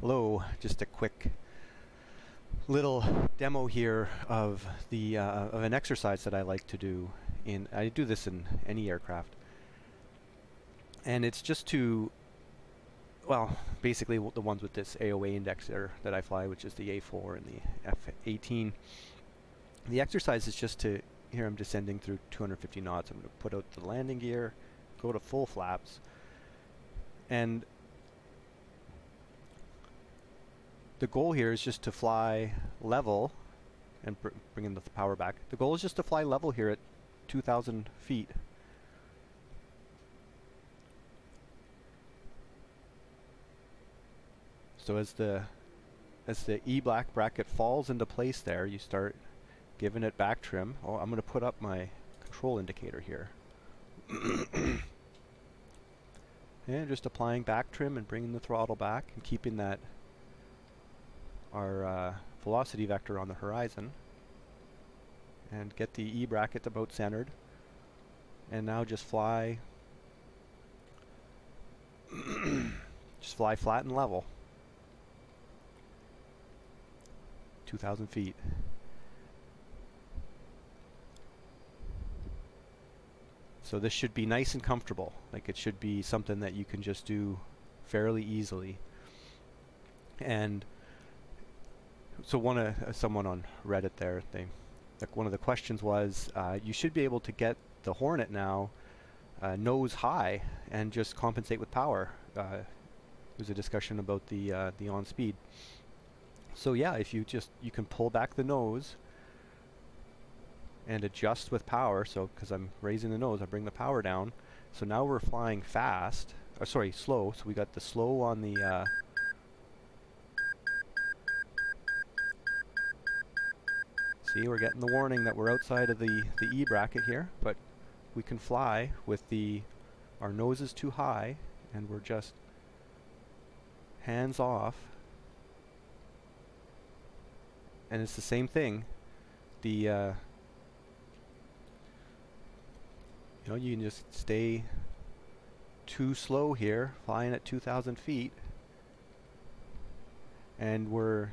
Hello, just a quick little demo here of the of an exercise that I like to do. I do this in any aircraft, and it's just to, well, basically the ones with this AOA index there that I fly, which is the A4 and the F18. The exercise is just to, here I'm descending through 250 knots. I'm going to put out the landing gear, go to full flaps, and the goal here is just to fly level and bring in the power back. The goal is just to fly level here at 2,000 feet. So as the E-black bracket falls into place there, you start giving it back trim. Oh, I'm going to put up my control indicator here. And just applying back trim and bringing the throttle back and keeping that our velocity vector on the horizon, and get the E bracket about centered, and now just fly just fly flat and level 2,000 feet. So this should be nice and comfortable, like it should be something that you can just do fairly easily. And so someone on Reddit there, like one of the questions was, you should be able to get the Hornet now nose high and just compensate with power. There's a discussion about the on speed. So yeah, if you can pull back the nose and adjust with power. So because I'm raising the nose, I bring the power down. So now we're flying fast, or sorry, slow. So we got the slow on the see, we're getting the warning that we're outside of the E bracket here, but we can fly with our nose is too high, and we're just hands off. And it's the same thing. You know, you can just stay too slow here, flying at 2,000 feet. And we're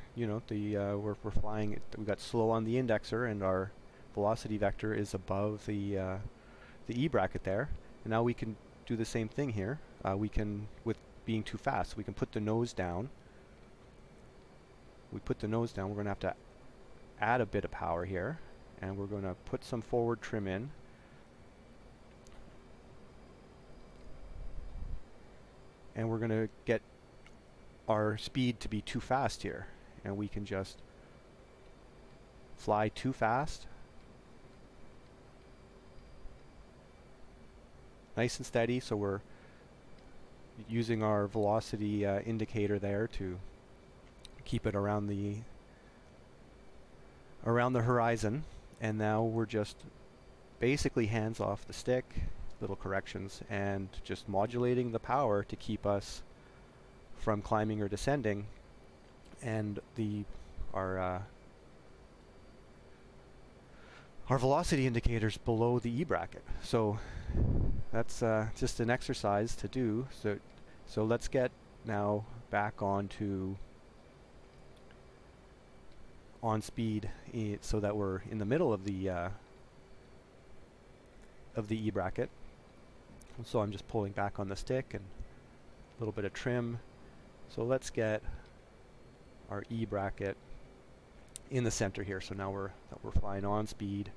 flying. We got slow on the indexer, and our velocity vector is above the E bracket there. And now we can do the same thing here. We can, with being too fast, we can put the nose down. We put the nose down. We're going to have to add a bit of power here, and we're going to put some forward trim in. And we're going to get our speed to be too fast here, and we can just fly too fast, nice and steady. So we're using our velocity indicator there to keep it around the horizon, and now we're just basically hands off the stick, little corrections, and just modulating the power to keep us from climbing or descending, and our velocity indicators below the E bracket. So that's just an exercise to do. So let's get now back onto on speed, so that we're in the middle of the E bracket. So I'm just pulling back on the stick and a little bit of trim. So let's get our E bracket in the center here. So now we're flying on speed,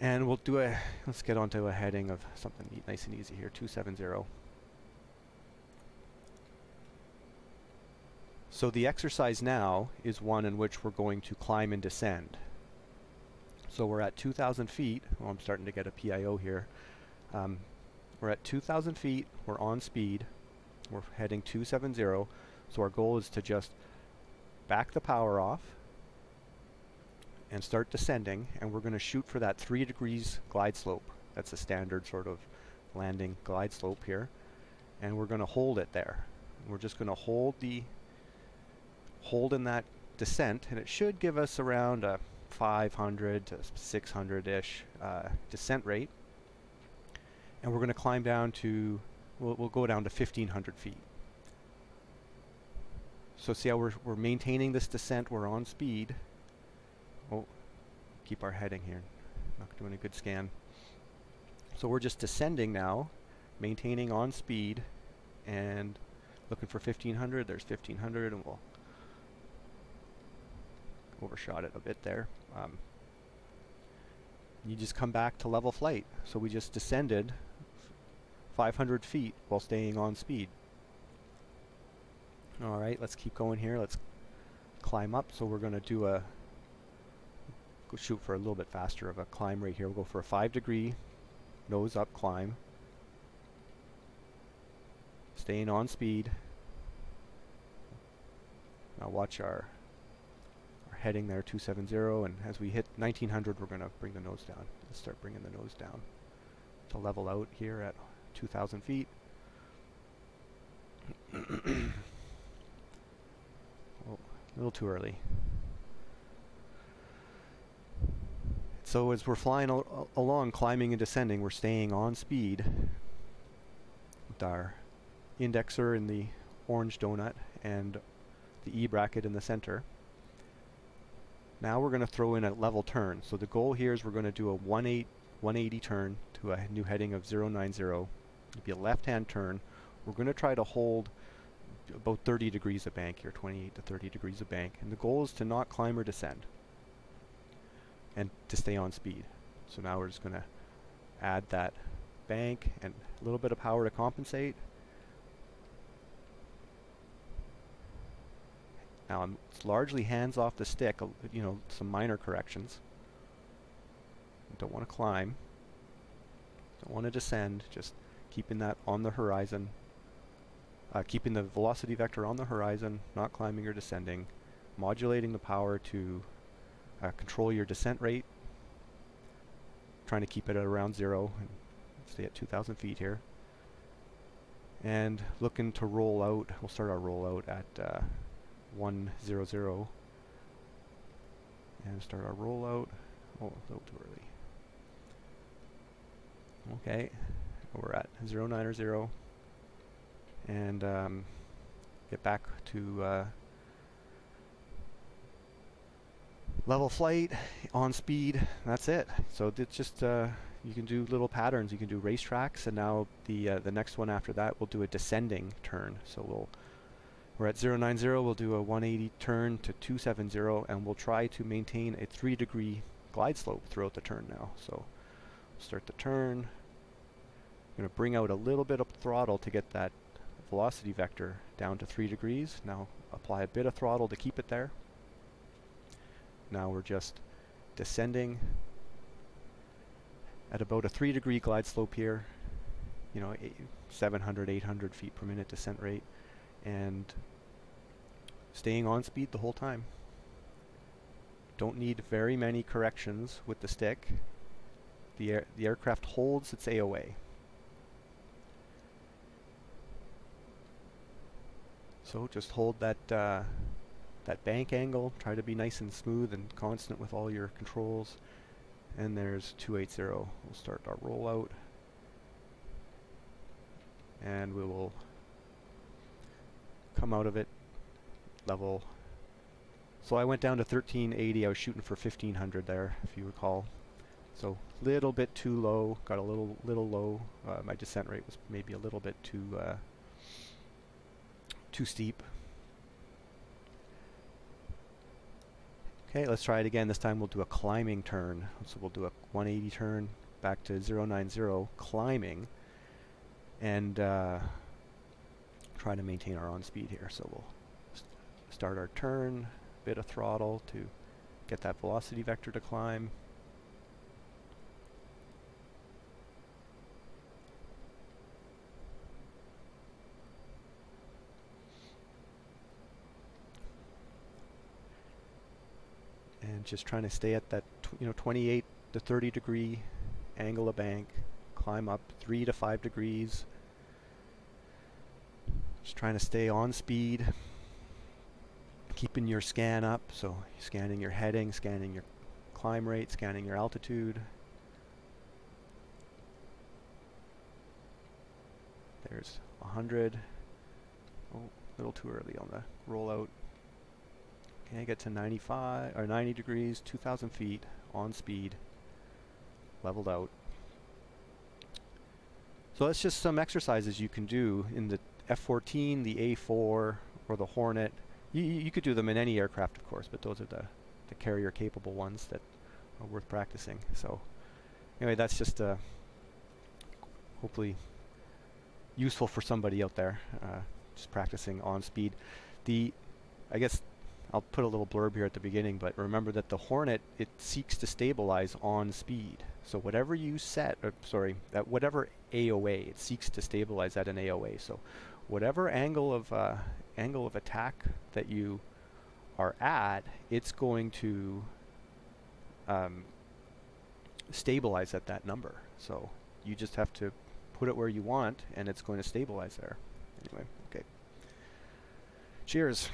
and we'll do let's get onto a heading of something nice and easy here, 270. So the exercise now is one in which we're going to climb and descend. So we're at 2,000 feet. Oh, I'm starting to get a PIO here. We're at 2,000 feet. We're on speed. We're heading 270. So our goal is to just back the power off and start descending, and we're going to shoot for that 3 degrees glide slope. That's a standard sort of landing glide slope here, and we're going to hold it there. We're just going to hold in that descent, and it should give us around a 500 to 600-ish descent rate, and we're going to climb down to, we'll go down to 1,500 feet. So see how we're maintaining this descent, we're on speed. Oh, keep our heading here. Not doing a good scan. So we're just descending now, maintaining on speed, and looking for 1500. There's 1500, and we'll overshot it a bit there. You just come back to level flight. So we just descended 500 feet while staying on speed. Alright, let's keep going here. Let's climb up. So we're going to do go shoot for a little bit faster of a climb rate here. We'll go for a 5-degree nose up climb. Staying on speed. Now watch our heading there, 270, and as we hit 1900 we're going to bring the nose down. Let's start bringing the nose down to level out here at 2000 feet. Oh, a little too early. So as we're flying along, climbing and descending, we're staying on speed with our indexer in the orange donut and the E bracket in the center. Now we're going to throw in a level turn. So the goal here is we're going to do a 180 turn to a new heading of 090. It'll be a left-hand turn. We're going to try to hold about 30 degrees of bank here, 28 to 30 degrees of bank. And the goal is to not climb or descend and to stay on speed. So now we're just going to add that bank and a little bit of power to compensate. Now it's largely hands off the stick, you know, some minor corrections. Don't want to climb, don't want to descend, just keeping that on the horizon, keeping the velocity vector on the horizon, not climbing or descending, modulating the power to control your descent rate, trying to keep it at around 0 and stay at 2000 feet here. And looking to roll out, we'll start our roll out at 100 and start our rollout. Oh, a little too early. Okay, we're at 090 and get back to level flight on speed. That's it. So it's just you can do little patterns. You can do racetracks, and now the next one after that we'll do a descending turn. So we're at 090, we'll do a 180 turn to 270, and we'll try to maintain a 3-degree glide slope throughout the turn now. So start the turn. I'm going to bring out a little bit of throttle to get that velocity vector down to 3 degrees. Now apply a bit of throttle to keep it there. Now we're just descending at about a 3-degree glide slope here. You know, 700, 800 feet per minute descent rate. And staying on speed the whole time. Don't need very many corrections with the stick. The aircraft holds its AOA. So just hold that that bank angle. Try to be nice and smooth and constant with all your controls. And there's 280. We'll start our rollout. And we will come out of it level. So I went down to 1380. I was shooting for 1500 there, if you recall. So little bit too low. Got a little low. My descent rate was maybe a little bit too steep. Okay, let's try it again. This time we'll do a climbing turn. So we'll do a 180 turn back to 090, climbing, and try to maintain our on speed here. So we'll start our turn, bit of throttle to get that velocity vector to climb. And just trying to stay at that 28 to 30 degree angle of bank, climb up 3 to 5 degrees. Just trying to stay on speed, keeping your scan up, so scanning your heading, scanning your climb rate, scanning your altitude. There's 100. Oh, a little too early on the rollout. Okay, get to 95 or 90 degrees, 2,000 feet on speed, leveled out. So that's just some exercises you can do in the F-14, the A-4, or the Hornet. You could do them in any aircraft, of course, but those are the carrier-capable ones that are worth practicing. So anyway, that's just hopefully useful for somebody out there, just practicing on speed. I guess I'll put a little blurb here at the beginning, but remember that the Hornet, it seeks to stabilize on speed. So whatever you set, at whatever AOA, it seeks to stabilize at an AOA. So whatever angle of attack that you are at, it's going to stabilize at that number. So you just have to put it where you want, and it's going to stabilize there. Anyway, okay. Cheers.